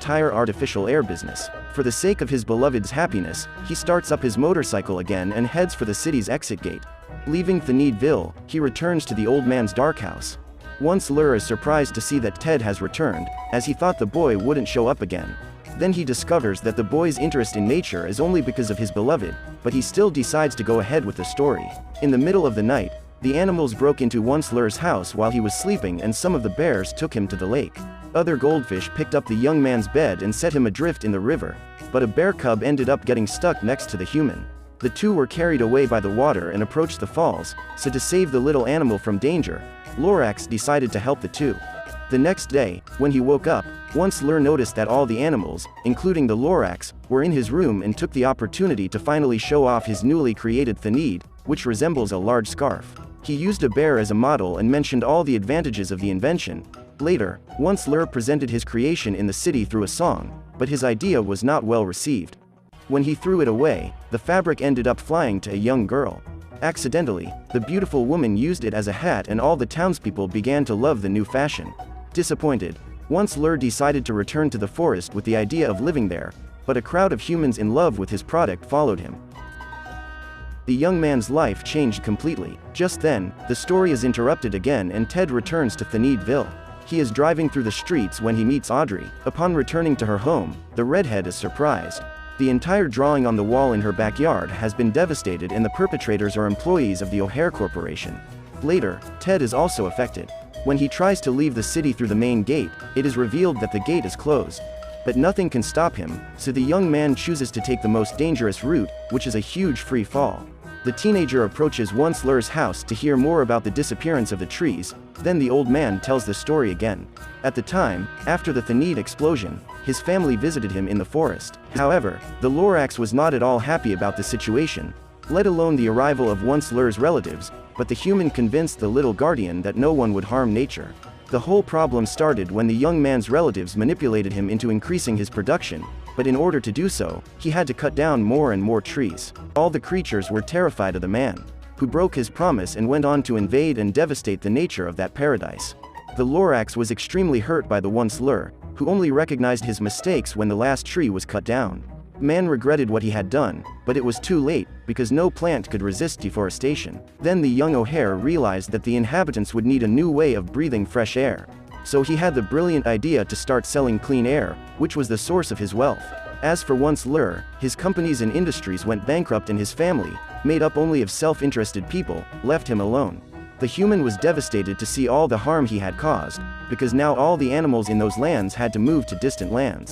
tire artificial air business. For the sake of his beloved's happiness, he starts up his motorcycle again and heads for the city's exit gate. Leaving Thneedville, he returns to the old man's dark house. Once Lur is surprised to see that Ted has returned, as he thought the boy wouldn't show up again. Then he discovers that the boy's interest in nature is only because of his beloved, but he still decides to go ahead with the story. In the middle of the night, the animals broke into once Lur's house while he was sleeping, and some of the bears took him to the lake. Other goldfish picked up the young man's bed and set him adrift in the river, but a bear cub ended up getting stuck next to the human. The two were carried away by the water and approached the falls, so to save the little animal from danger, Lorax decided to help the two. The next day, when he woke up, once Lur noticed that all the animals, including the lorax, were in his room and took the opportunity to finally show off his newly created Thneed, which resembles a large scarf. He used a bear as a model and mentioned all the advantages of the invention. Later, once Lur presented his creation in the city through a song, but his idea was not well received. When he threw it away, the fabric ended up flying to a young girl. Accidentally, the beautiful woman used it as a hat and all the townspeople began to love the new fashion. Disappointed, once Lur decided to return to the forest with the idea of living there, but a crowd of humans in love with his product followed him. The young man's life changed completely. Just then, the story is interrupted again and Ted returns to Thneedville. He is driving through the streets when he meets Audrey. Upon returning to her home, the redhead is surprised. The entire drawing on the wall in her backyard has been devastated and the perpetrators are employees of the O'Hare Corporation. Later, Ted is also affected. When he tries to leave the city through the main gate, it is revealed that the gate is closed. But nothing can stop him, so the young man chooses to take the most dangerous route, which is a huge free fall. The teenager approaches once Lur's house to hear more about the disappearance of the trees, then the old man tells the story again. At the time, after the Thneed explosion, his family visited him in the forest. However, the lorax was not at all happy about the situation, let alone the arrival of once Lur's relatives, but the human convinced the little guardian that no one would harm nature. The whole problem started when the young man's relatives manipulated him into increasing his production, but in order to do so, he had to cut down more and more trees. All the creatures were terrified of the man, who broke his promise and went on to invade and devastate the nature of that paradise. The lorax was extremely hurt by the once Lur, who only recognized his mistakes when the last tree was cut down. Man regretted what he had done, but it was too late, because no plant could resist deforestation. Then the young O'Hare realized that the inhabitants would need a new way of breathing fresh air. So he had the brilliant idea to start selling clean air, which was the source of his wealth. As for once Lur, his companies and industries went bankrupt and his family, made up only of self-interested people, left him alone. The human was devastated to see all the harm he had caused, because now all the animals in those lands had to move to distant lands.